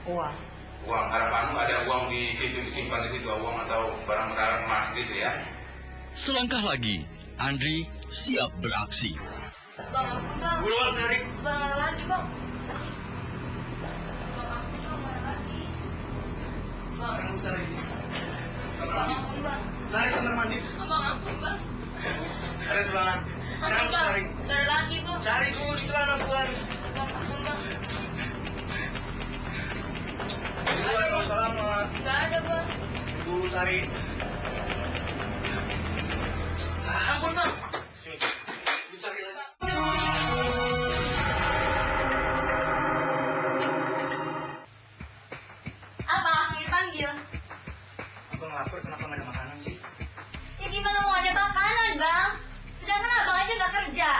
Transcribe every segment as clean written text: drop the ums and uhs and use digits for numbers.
Uang. Uang. Harapanmu ada uang di situ, disimpan di situ, uang atau barang-barang emas gitu ya? Selangkah lagi, Andri siap beraksi. Bang, ampun bang. Buruan cari. Bang, ada lagi bang. Bang, ampun bang, ada lagi. Bang, Kamu cari. bang, ampun bang. Cari kamar mandi. Abang, ampun bang. Ada celana. Sekarang Ampun, bang. cari. Gak ada lagi bang. Cari dulu di celana bukan. Bang, ampun bang. Buruan, gak usah lama. Gak ada bang. Dulu cari. Ampun bang. Sini. Lu cari lagi. Apa? Langsung dipanggil. Abang lapar, kenapa nggak ada makanan sih? Ya gimana mau ada makanan bang? Sedangkan abang aja gak kerja.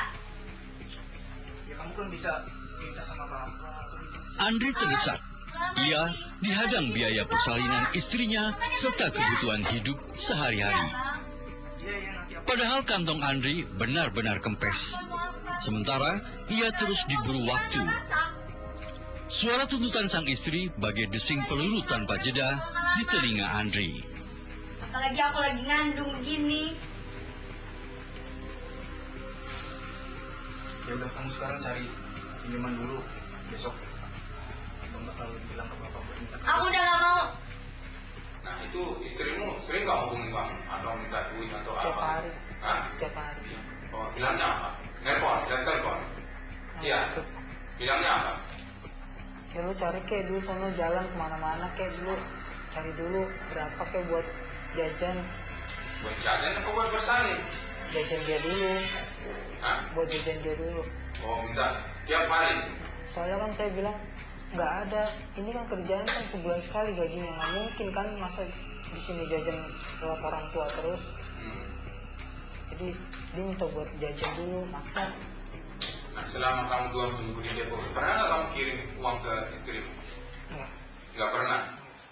Ya kamu kan bisa minta sama bapak atau minta. Andri terdesak. Ia dihadang biaya persalinan istrinya serta kebutuhan hidup Iya sehari-hari. bang. Iya, iya, nanti aku. Padahal kantong Andri benar-benar kempes. Sementara ia terus diburu waktu. Suara tuntutan sang istri bagai desing peluru tanpa jeda di telinga Andri. Apalagi aku lagi ngandung begini. Ya udah, kamu sekarang cari pinjaman dulu. Besok abang bakal bilang ke bapak buat minta. Aku udah gak mau. Nah itu istrimu sering nggak hubungi bang atau minta duit atau Tiap apa? hari. Hah? Tiap hari. Oh, bilangnya apa? Nelpon, telepon. Iya. Bilangnya apa? Ya lu cari kek dulu sono jalan kemana-mana kek dulu. Cari dulu berapa kek buat jajan. Buat jajan apa buat bersalin? Jajan dia dulu. Hah? Buat jajan dia dulu. Oh minta tiap hari. Soalnya kan saya bilang nggak ada. Ini kan kerjaan kan sebulan sekali gajinya, nggak mungkin kan masa di sini jajan lewat orang tua terus. Jadi dia minta buat jajan dulu, maksa. Nah selama kamu 2 minggu di Depok, pernah nggak kamu kirim uang ke istrimu? Enggak. Nggak pernah.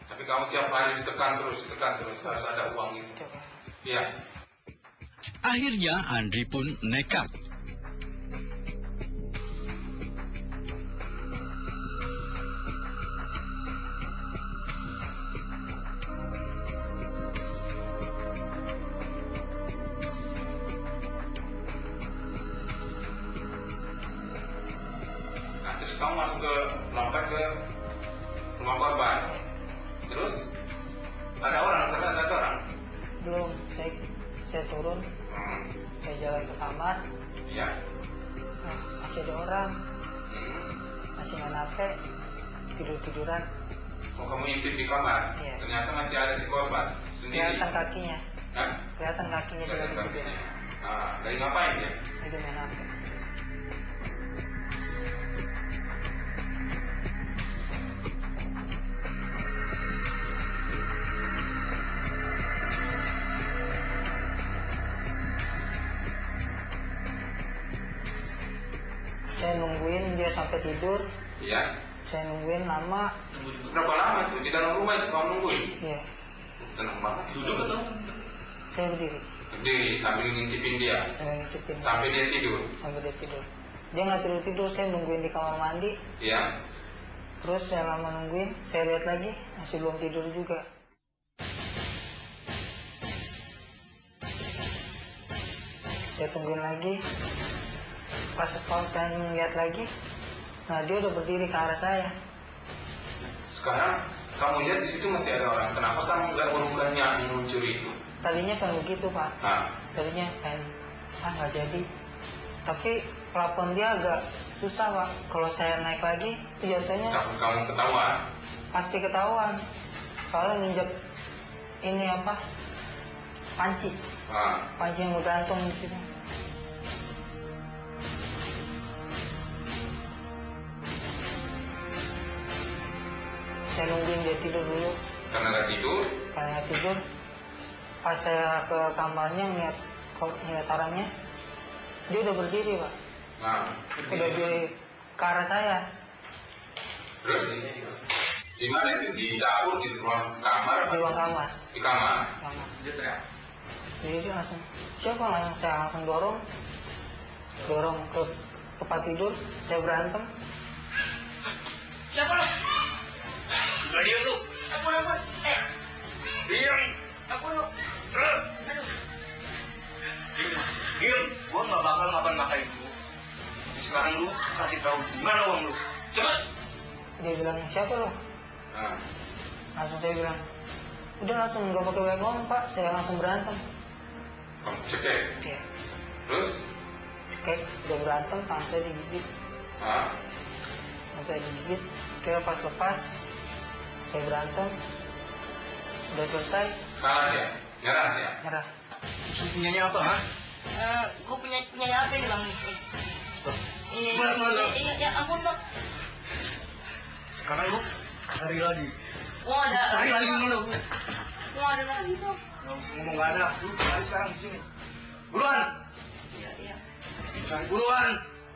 Tapi kamu tiap hari ditekan terus, harus ada uang itu. Tiap hari. Iya. Akhirnya Andri pun nekat. Nah terus kamu masuk ke lompat ke rumah korban. Terus ada orang, ternyata ada orang. Belum, saya turun, saya jalan ke kamar, Iya. nah, masih ada orang, Hmm. masih main HP, tidur-tiduran, Oh kamu intip di kamar. Iya. Ternyata masih ada si korban sendiri. kelihatan kakinya, Hah? kelihatan kakinya dia Kelihatan lagi tidur, kakinya. Ah, lagi ngapain dia? lagi main HP. Saya nungguin dia sampai tidur, Iya. saya nungguin lama, Berapa lama itu di dalam rumah itu kamu nungguin? ya, Tenang banget. Duduk atau? saya berdiri, Berdiri sambil ngintipin dia saya ngintipin sampai dia tidur. sampai dia tidur. Dia nggak tidur, saya nungguin di kamar mandi, Iya. terus saya lama nungguin, saya lihat lagi, masih belum tidur juga. Saya tungguin lagi, pas pengen lihat lagi, nah dia udah berdiri ke arah saya. Sekarang kamu lihat di situ masih ada orang. Kenapa kamu nggak bukannya mencuri itu? Tadinya kan begitu Pak, Nah, tadinya pengen nggak jadi, tapi plafon dia agak susah Pak. Kalau saya naik lagi, itu jatuhnya takut kamu ketahuan. pasti ketahuan. Soalnya nginjek ini apa, panci yang bergantung di situ. Saya nungguin dia tidur dulu, Karena nggak tidur. karena nggak tidur. Pas saya ke kamarnya ngeliat arahnya, dia udah berdiri Pak, Nah, udah berdiri ke arah saya. terus di mana itu? Di dapur, di ruang kamar? Di ruang kamar. Di kamar. Kamar. Dia teriak. Jadi dia langsung, siapa? Saya langsung dorong ke tempat tidur, saya berantem. Siapa lo? Udah diam lu. Ampun. Diam. Ampun lu. Aduh. Diam. Gua nggak bakal makan itu. Sekarang lu kasih tahu di mana uang lu. Cepat. Dia bilang, siapa lo? Nah, Langsung saya bilang, udah langsung nggak pakai banyak ngomong pak, saya langsung berantem. kamu cekek. Ya, Terus? kayak udah berantem, tangan saya digigit. Hah? Tangan saya digigit, kira pas lepas, saya berantem, udah selesai, Kalah dia? Nyerah dia? nyerah. Punyanya apa, ha? Gue punya apa nih bang? Iya, ampun bang. Sekarang lu cari lagi. Gua ada. Cari lagi mana lu? Gua ada lagi bang. Nggak usah ngomong nggak ada. Lu cari sekarang di sini. Buruan. Iya. Cari buruan.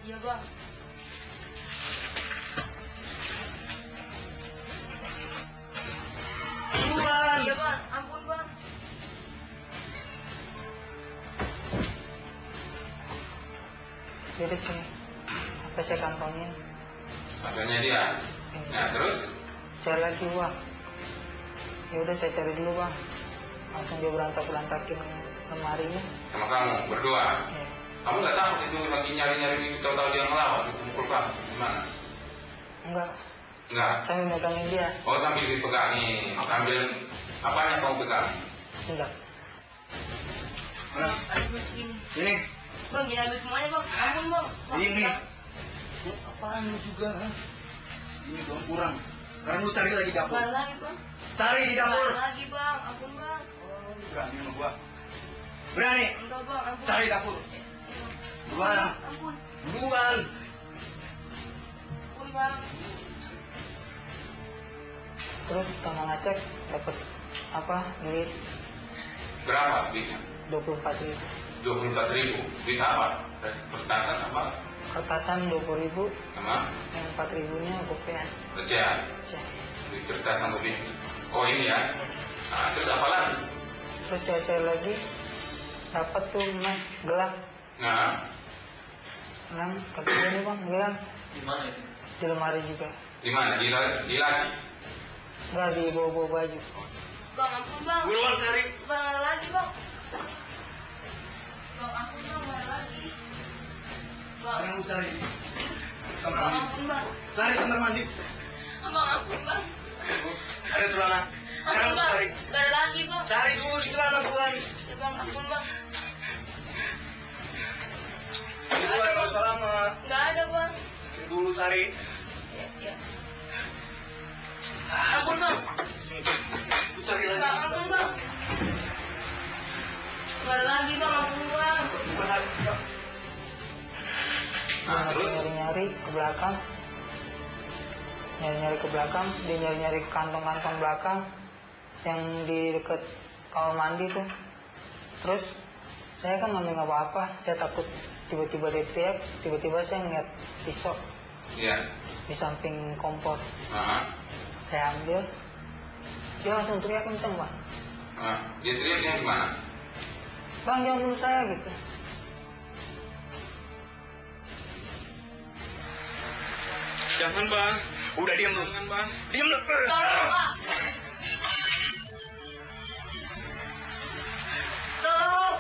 Iya bang. Buruan. Iya bang, ampun bang. Jadi sini, apa saya kantongin, Akhirnya dia. Nah, terus? cari lagi uang. Ya udah saya cari dulu bang. Langsung dia berantakin lemarinya. Sama kamu, berdua. Ya, Kamu nggak takut itu lagi nyari-nyari gitu, tahu-tahu dia ngelawan, itu mukul kamu. Gimana? enggak, Enggak. sambil megangin dia, Oh, sambil dipegangin. Sambil apanya kamu pegang? enggak. Mana? Aduh miskin. Ini. Bang, jangan ambil semuanya bang. Ampun bang. Ini. Lu apaan lu juga, ha? Ini doang kurang. Sekarang lu cari lagi dapur. Gak lagi bang. Cari di dapur. Gak lagi bang. Ampun bang. Oh, lu berani sama gua. Berani. Enggak bang. Ampun. Cari dapur. Buruan. Ampun. Buruan. Ampun bang. Terus tengah ngecek dapat apa duit Berapa duitnya? 24.000, 24.000. Duit apa? Kertasan apa? kertasan 20.000, Sama yang 4.000-nya gopean. recehan. Cek. Duit kertasan lebih koin ya. Nah, terus apa lagi? Terus saya cari lagi, dapat tuh emas gelang, Nah, kata dia nih bang, gelang Di mana itu? di lemari juga, di mana? Di laci. enggak di bawah baju. Bang, ampun bang. Buruan cari. Bang, ada lagi bang. Bang, ampun bang, ada lagi. Bang, Sekarang lu cari. Kamar bang, mandi. ampun bang. Cari kamar mandi. Bang, ampun bang. Ada celana. Sekarang Ampun lu bang. cari. Gak ada lagi bang. Cari dulu di celana buruan. Ya bang, ampun bang. Buruan gak usah lama. Gak ada bang. Dulu cari. Ya. Ampun bang. Lu cari lagi. Bang, ampun bang. Gak ada lagi bang, ampun bang. Bukan lagi. Dia Nah, masih terus? nyari-nyari ke belakang, nyari-nyari ke belakang, dia nyari-nyari ke kantong-kantong belakang yang di dekat kamar mandi tuh. Terus saya kan nggak apa-apa, saya takut tiba-tiba dia teriak, tiba-tiba saya ngeliat pisau Iya. di samping kompor. Nah, Saya ambil, dia langsung teriak kenceng bang, nah, dia teriaknya gimana? bang jangan bunuh saya gitu. Jangan bang. Udah diam lu. Jangan bang. Diam lu. Tolong pak. Tolong.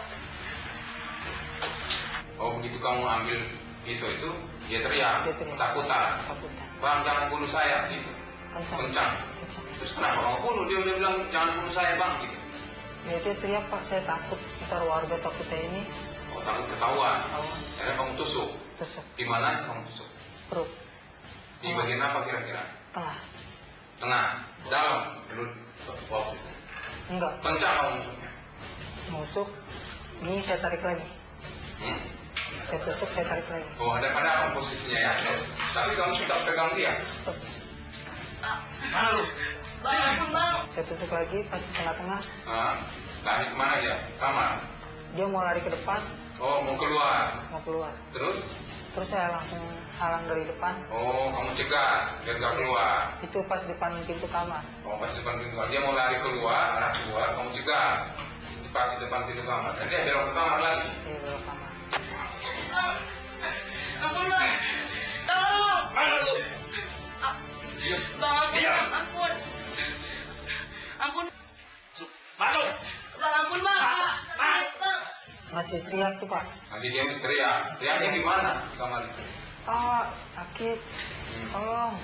Oh, begitu kamu ambil pisau itu, dia teriak, Dia teriak. takutan. Takutan, Bang, jangan bunuh saya, gitu. kencang, Kencang. kencang. Terus kenapa kamu bunuh? Dia bilang, jangan bunuh saya, Bang, gitu. Ya dia teriak pak, saya takut, ntar warga takutnya ini, Oh, takut ketahuan. tahu, Akhirnya kamu tusuk. tusuk Di mana kamu tusuk? perut, Di bagian apa kira-kira? tengah, Tengah, dalam, dulu, waktu itu. enggak, Kencang kamu tusuknya. nusuk, ini saya tarik lagi, Hmm? saya tusuk, saya tarik lagi, Oh, ada apa posisinya ya? Tapi kamu sudah pegang dia. Stop. Mana lu? Bang, ampun bang. Saya tusuk lagi pas di tengah-tengah, Nah, lari kemana dia? Kamar. dia mau lari ke depan, Oh, mau keluar. mau keluar, Terus? terus saya langsung halang dari depan, Oh, kamu cegah biar gak keluar. itu pas depan pintu kamar, Oh, pas depan pintu kamar. Dia mau lari keluar, arah keluar, kamu cegah. Pas di depan pintu kamar. Dan dia belok ke kamar lagi. dia belok kamar, Bang. Ampun bang. Tolong. Mana lu? Bang, ampun Diam. bang, ampun. masih teriak tuh Pak. Masih dia teriak. Teriaknya gimana di kamar itu? Sakit, tolong.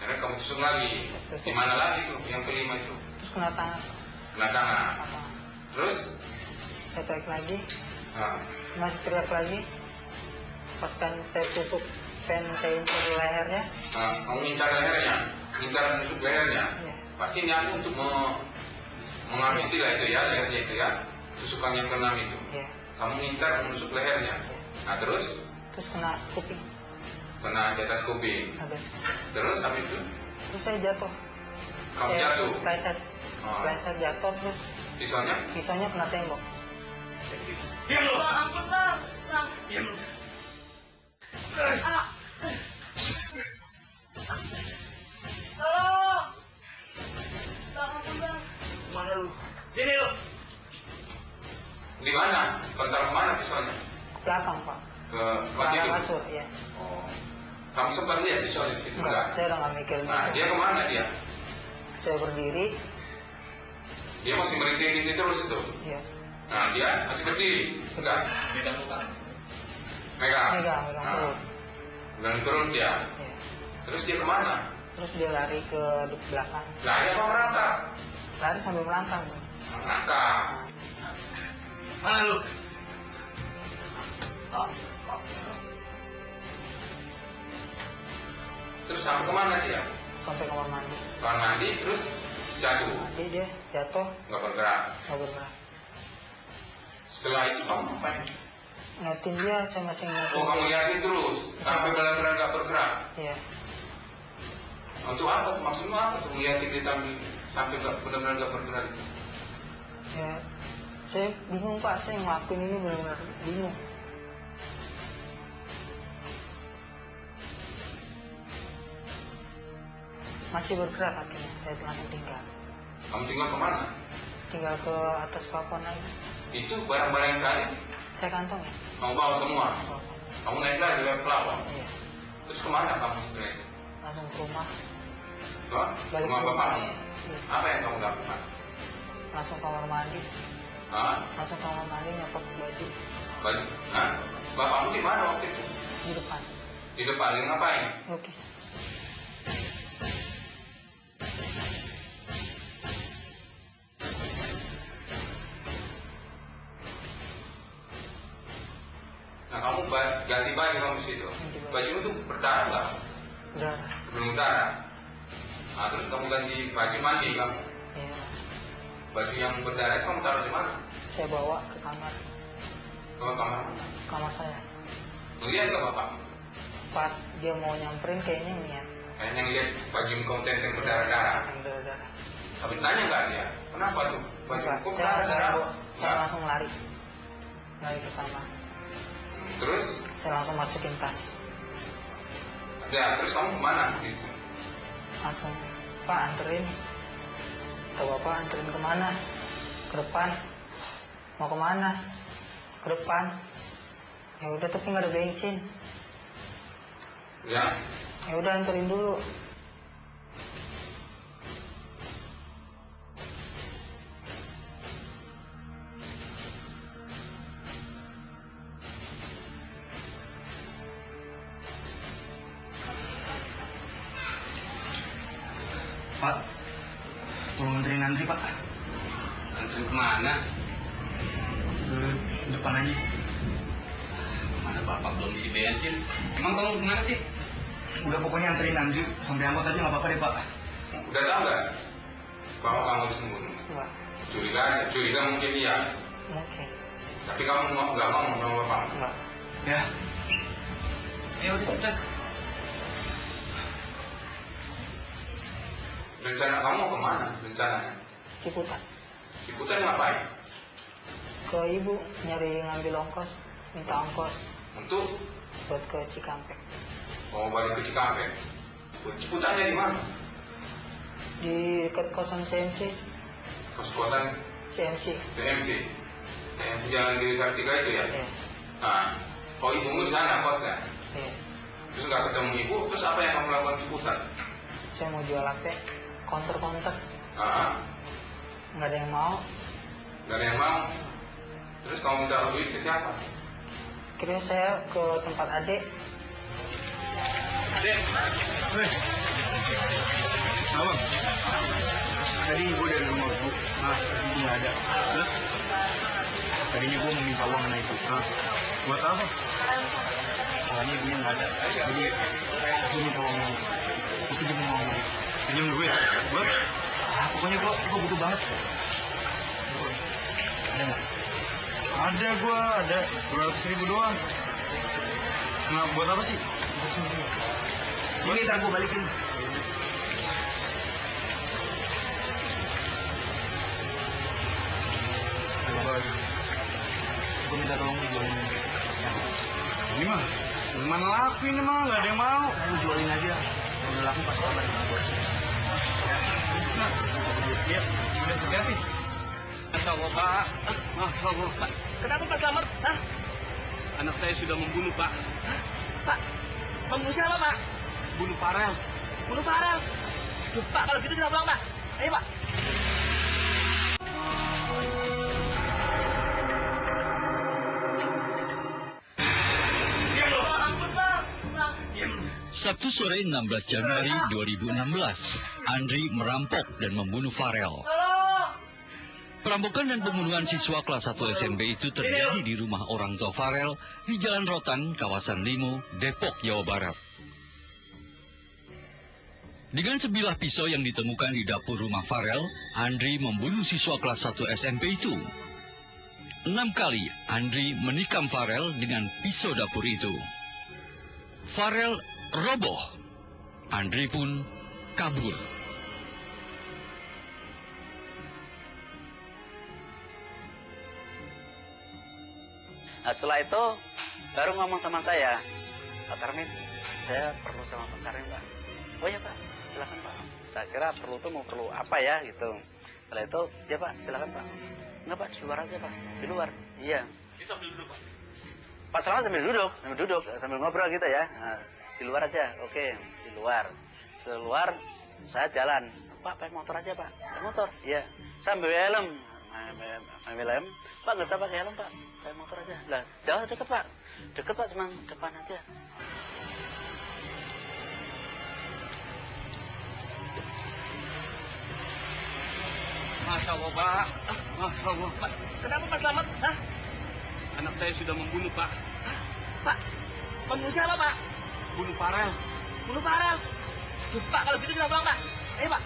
Akhirnya kamu tusuk lagi. Tusuk. Di mana lagi tuh yang kelima itu? Terus kena tangan. Kena tangan. Terus? Saya tarik lagi, Nah, masih teriak lagi. Pas kan saya tusuk, saya incer lehernya. nah, kamu ngincar lehernya, ngincar menusuk lehernya. Iya. Berarti niat untuk menghabisi lah itu ya, lehernya itu ya, tusukan yang keenam itu. Iya. Kamu ngincar menusuk lehernya. Nah terus Terus kena kuping. kena di atas kuping. Habis. Terus habis itu Terus saya jatuh. kamu Saya jatuh. Pleset. Oh. Pleset jatuh, terus Pisaunya? pisaunya kena tembok. Diam lu. Bang, ampun bang. Bang. Diam lu. Ah. Tolong. Bang, ampun bang. Mana lu? Sini lu. Di mana? Kontak kemana pisaunya? Ke belakang Pak. Ke tempat Belakang tidur? kasur, iya. Oh. Kamu sempat lihat pisaunya di situ? Enggak, saya udah nggak mikir. Nah, dia kemana dia? Saya berdiri, Dia masih merintih terus itu. ya. Nah, dia masih berdiri. Enggak. Megang muka. Megang. Megang Nah, perut. Megang perut dia. Ya. Terus dia kemana? Terus dia lari ke belakang, Lari apa merangkak? lari sambil melangkah. Merangkak. Mana lu? Terus sampai kemana dia? Sampai kamar mandi. Kamar mandi terus jatuh. Jadi dia jatuh, Nggak bergerak. nggak bergerak. Setelah itu kamu ngapain? Ngeliatin dia, saya masih ngeliatin. Oh, kamu lihatin terus sampai benar-benar nggak bergerak. Iya. Untuk apa? Maksudmu apa tuh ngeliatin dia sampai nggak benar-benar nggak bergerak itu? Ya, saya bingung Pak, saya ngelakuin ini benar-benar bingung. Masih bergerak akhirnya, saya langsung tinggal. Kamu tinggal kemana? Tinggal ke atas plafon lagi. Itu barang-barang yang tadi Saya kantong ya. kamu bawa semua. Kamu naik lagi lewat pelawak. Iya. Terus kemana kamu setelah itu? Langsung ke rumah, Ke Balik rumah ke rumah. bapakmu. Iya. Apa yang kamu lakukan? langsung kamar mandi, Hah? langsung kamar mandi nyopot baju Baju? Hah? Bapakmu di mana waktu itu? di depan, Di depan dia ngapain? lukis. Nah kamu ganti baju kamu di situ. Ganti baju. Baju itu berdarah nggak? Udah, Belum darah. Nah terus kamu ganti baju mandi kamu. ya. Baju yang berdarah itu kamu taruh di mana? Saya bawa ke kamar, Ke kamar mana? kamar saya. Ngeliat nggak bapak? Pas dia mau nyamperin kayaknya niat, Kayaknya ngeliat baju kamu tenteng berdarah-darah. yang darah-darah. Tapi tanya nggak dia? Kenapa tuh? Baju Enggak, kok saya langsung, berdarah-darah? saya Nggak. langsung lari ke kamar. Terus? Saya langsung masukin tas, Ya, terus kamu kemana? Di situ? langsung Pak anterin. Kata bapak anterin kemana? Ke depan. Mau kemana? Ke depan. Ya udah tapi nggak ada bensin. Ya. Ya udah anterin dulu. Pak, tolong anterin Andri Pak. Anterin kemana? Ke depan aja. Mana bapak belum isi bensin? Emang kamu kemana sih? Udah pokoknya anterin Andri sampai angkot aja nggak apa-apa deh Pak. Udah tahu nggak bahwa kamu disembunyi? Enggak, Curiga mungkin iya. mungkin. Tapi kamu nggak mau sama bapak. Enggak. Ya, Ya udah. Rencana kamu kemana? Rencananya? Ciputat. Ciputat ngapain? Ke ibu nyari ngambil ongkos, minta ongkos Untuk buat ke Cikampek. mau balik ke Cikampek. Ciputatnya di mana? Di dekat kosan CMC, Kos-kosan CMC. CMC Jalan Dewi Sartika itu ya. Ya, Nah, oh ibumu di sana kosnya. ya. Terus nggak ketemu ibu, terus apa yang kamu lakukan di Ciputat? Saya mau jual HP, counter. Ah, Nggak ada yang mau. nggak ada yang mau. Terus kamu minta duit ke siapa? Akhirnya saya ke tempat adik. Dek, apa? Tadi gue dari rumah bu, ibu nggak ada. Terus tadinya gue mau minta uang sama ibu. Buat apa? Soalnya ibunya nggak ada. Jadi gue minta uang. Itu dia mau ngomong. Pinjam gue ya? Buat? Pokoknya gue butuh banget. Ada nggak? Ada gue, ada 200.000 doang. Nah, buat apa sih? Sini ntar gue balikin. Gue minta tolong jualin. Ini mah, gimana laku ini mah, nggak ada yang mau. Lu jualin aja. Udah laku pas kabar sama gue. Nah, iya, udah hati-hati. Masya Allah, Pak. Masya Allah, Pak. Kenapa Pak Slamet? Hah? Anak saya sudah membunuh, Pak. Pak, membunuh siapa Pak? Bunuh Farel. Bunuh Farel. Duh, Pak, kalau gitu kita pulang Pak. Ayo Pak. Sabtu sore 16 Januari 2016, Andri merampok dan membunuh Farel. Perampokan dan pembunuhan siswa kelas 1 SMP itu terjadi di rumah orang tua Farel di Jalan Rotan, kawasan Limo, Depok, Jawa Barat. Dengan sebilah pisau yang ditemukan di dapur rumah Farel, Andri membunuh siswa kelas 1 SMP itu. 6 kali Andri menikam Farel dengan pisau dapur itu. Farel roboh. Andri pun kabur. Nah, setelah itu baru ngomong sama saya, Pak Karmin, saya perlu sama Pak Karmin, Pak. Oh ya Pak, silakan Pak. Saya kira perlu tuh mau perlu apa ya gitu. Setelah itu, ya Pak, silakan Pak. Enggak Pak, di luar aja Pak, di luar. Iya. Ini sambil duduk, Pak. Pak Selamat sambil duduk, sambil ngobrol gitu ya. Nah, di luar aja, oke, di luar. Di luar, saya jalan. Pak, pakai motor aja Pak, pakai motor. Iya. Sambil helm, ambil helm. Pak nggak usah pakai helm Pak, pakai motor aja. Lah, jauh deket Pak, cuma depan aja. Masya Allah, Pak. Masya Allah. Pak, kenapa Pak Slamet? Hah? Anak saya sudah membunuh, Pak. Pak, membunuh siapa Pak? Bunuh Farel. Bunuh Farel. Duh, Pak, kalau gitu kita pulang Pak. Ayo Pak.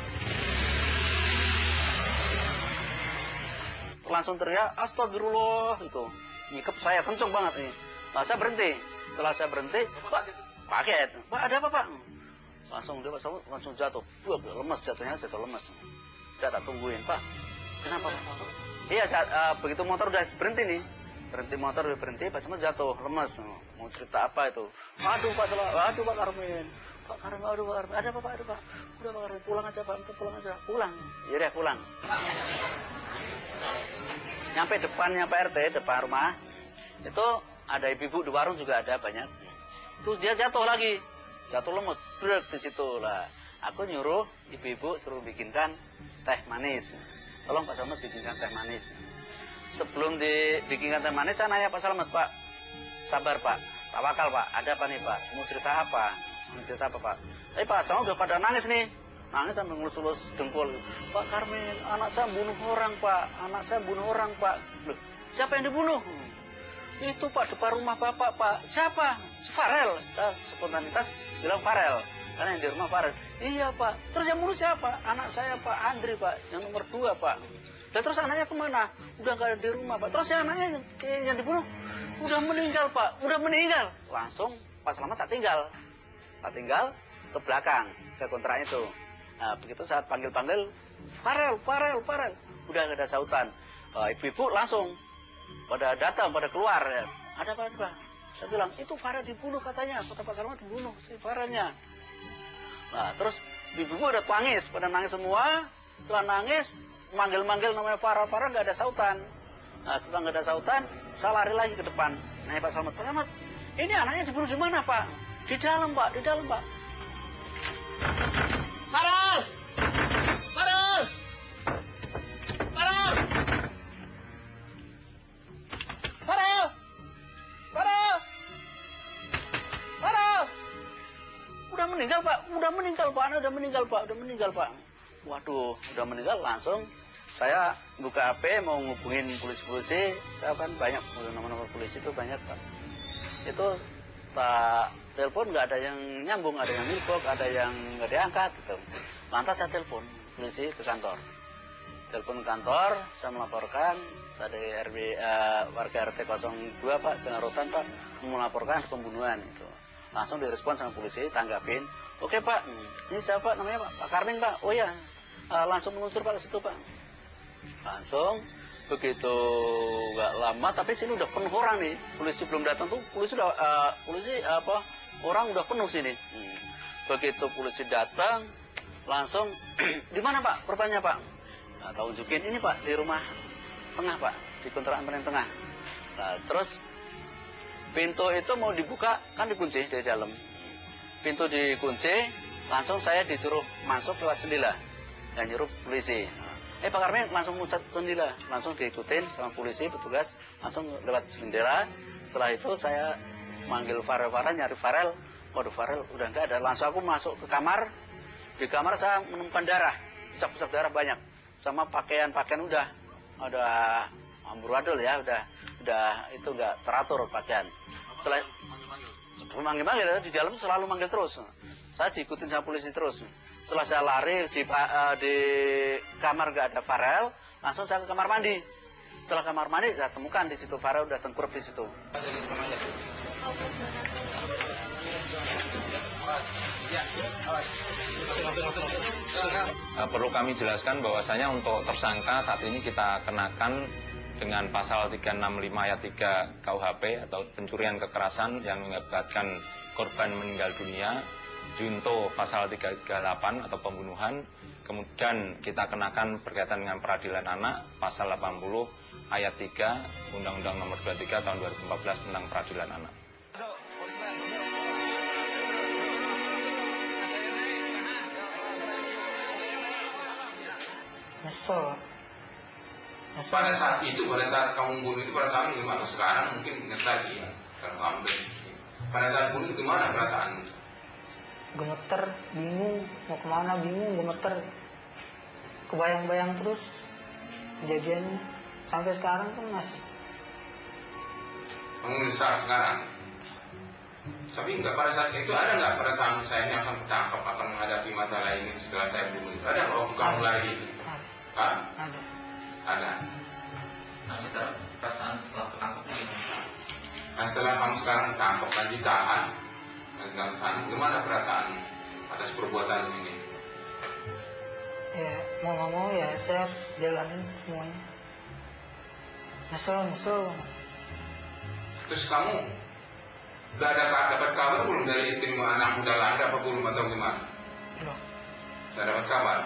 Langsung teriak, astagfirullah itu. Nyikep saya kenceng banget nih. Nah, saya berhenti. Setelah saya berhenti, Pak, paket. Pak, ada apa Pak? Langsung dia langsung jatuh. Wah, lemes jatuhnya, jatuh lemes. Saya tak tungguin, Pak. Kenapa Pak? Iya, begitu motor udah berhenti nih. Berhenti motor udah berhenti, Pak Slamet jatuh, lemes. Mau cerita apa itu? Aduh Pak Karmin. Pak Karmin, aduh Pak Karmin. Ada apa Pak? Aduh Pak. Udah Pak Karmin, pulang aja Pak, pulang aja. Pulang. Ya deh, pulang. Nyampe depannya Pak RT, depan rumah. Itu ada ibu-ibu di warung juga ada banyak. Itu dia jatuh lagi. Jatuh lemes, brek di situ lah. Aku nyuruh ibu-ibu suruh bikinkan teh manis. Tolong Pak Slamet bikinkan teh manis. Sebelum dibikinkan teh manis, saya nanya Pak Slamet, Pak. Sabar Pak, tawakal Pak. Ada apa nih Pak? Mau cerita apa? Mau cerita apa Pak? Pak Slamet udah pada nangis nih. Nangis sambil ngelus-ngelus dengkul. Pak Karmin, anak saya bunuh orang Pak. Anak saya bunuh orang Pak. Loh, siapa yang dibunuh? Itu Pak, depan rumah Bapak Pak. Siapa? Farel. Saya spontanitas bilang Farel. Karena yang di rumah Farel. Iya Pak. Terus yang bunuh siapa? Anak saya Pak, Andri Pak. Yang nomor 2 Pak. Dan terus anaknya kemana? Udah nggak ada di rumah Pak. Terus yang anaknya yang dibunuh udah meninggal Pak. Udah meninggal. Langsung Pak Slamet tak tinggal. Tak tinggal ke belakang, ke kontrak itu. Nah, begitu saat panggil-panggil, Farel. Udah nggak ada sautan. Ibu-ibu langsung pada datang, pada keluar. Ya. Ada apa Pak? Saya bilang, itu Farel dibunuh katanya. Kata Pak Slamet dibunuh si Farelnya. Nah, terus ibu-ibu udah nangis, pada nangis semua. Setelah nangis, manggil-manggil namanya Farel nggak ada sautan. Nah, setelah nggak ada sautan, saya lari lagi ke depan. Nanya Pak Slamet, ini anaknya dibunuh di mana Pak? Di dalam Pak. Farel! meninggal Pak, udah meninggal Pak, udah meninggal Pak. Waduh, udah meninggal langsung. Saya buka HP mau ngubungin polisi-polisi, saya kan banyak nomor-nomor polisi itu banyak Pak. Itu tak telepon nggak ada yang nyambung, ada yang milkok, ada yang nggak diangkat gitu. Lantas saya telepon polisi ke kantor. Telepon kantor, saya melaporkan, saya dari warga RT 02 Pak, dengan rutan Pak, melaporkan pembunuhan itu. Langsung direspon sama polisi, tanggapin. Oke Pak, ini siapa namanya Pak? Pak Karning Pak. Oh ya, langsung meluncur Pak ke situ Pak. Langsung begitu nggak lama, tapi sini udah penuh orang nih. Polisi belum datang tuh, orang udah penuh sini. Begitu polisi datang, langsung di mana Pak? Perbannya Pak. Nah, tunjukin ini Pak di rumah tengah Pak, di kontrakan paling tengah. Nah, terus pintu itu mau dibuka kan dikunci dari dalam. Pintu dikunci, langsung saya disuruh masuk lewat jendela. Dan nyuruh polisi. Pak Karmen langsung muncul jendela, langsung diikutin sama polisi petugas, langsung lewat jendela. Setelah itu saya manggil Farel, nyari Farel. Waduh Farel udah enggak ada. Langsung aku masuk ke kamar. Di kamar saya menemukan darah, pusat-pusat darah banyak. Sama pakaian-pakaian udah amburadul ya, udah itu enggak teratur pakaian. Setelah manggil di dalam selalu manggil terus. Saya diikutin sama polisi terus. Setelah saya lari di kamar nggak ada Farel, langsung saya ke kamar mandi. Setelah kamar mandi saya temukan di situ Farel udah tengkurap di situ. Perlu kami jelaskan bahwasanya untuk tersangka saat ini kita kenakan dengan pasal 365 ayat 3 KUHP atau pencurian kekerasan yang mengakibatkan korban meninggal dunia, junto pasal 338 atau pembunuhan, kemudian kita kenakan berkaitan dengan peradilan anak pasal 80 ayat 3 Undang-Undang Nomor 23 tahun 2014 tentang peradilan anak. Nyesel. Pada saat kamu bunuh itu perasaan gimana? Sekarang mungkin nyesel ya, sekarang kamu pada saat bunuh itu gimana perasaanmu? Gemeter, bingung, mau kemana bingung, gemeter. Kebayang-bayang terus kejadian sampai sekarang kan masih. Kamu menyesal sekarang? Tapi enggak, pada saat itu ada nggak perasaan saya ini akan ketangkap, akan menghadapi masalah ini setelah saya bunuh itu? Ada nggak waktu kamu lari itu? Ada. Ada. Nah, setelah perasaan setelah ketangkap ini. Nah, setelah kamu sekarang ketangkap dan ditahan, gimana perasaan atas perbuatan ini? Ya mau nggak mau ya saya harus jalanin semuanya. Nyesel banget. Terus kamu udah dapat kabar belum dari istrimu, anak udah lahir apa belum atau gimana? Belum. Udah dapat kabar?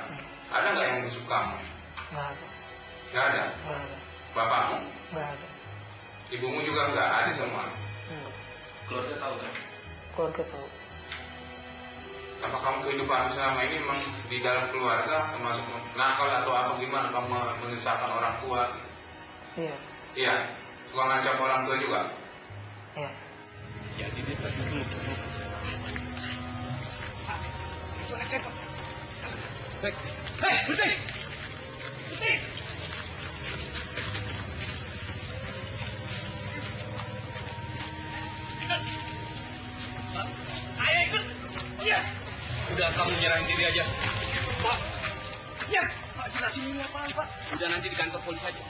Ada nggak yang busuk kamu? Nggak ada. Nggak ada. Bapakmu? Nggak ada. Ibumu juga nggak ada semua? Keluarga tahu kan? Keluarga tahu. Apa kamu kehidupan selama ini memang di dalam keluarga termasuk nakal atau apa gimana kamu menyusahkan orang tua? Iya. Iya. Suka ngancam orang tua juga? Iya. Jadi dia tadi dulu. Hei, berhenti! Ayo ikut! Iya! Udah kamu nyerahin diri aja. Pak! Iya! Pak, jelasin ini apaan Pak? Udah nanti di kantor polisi aja.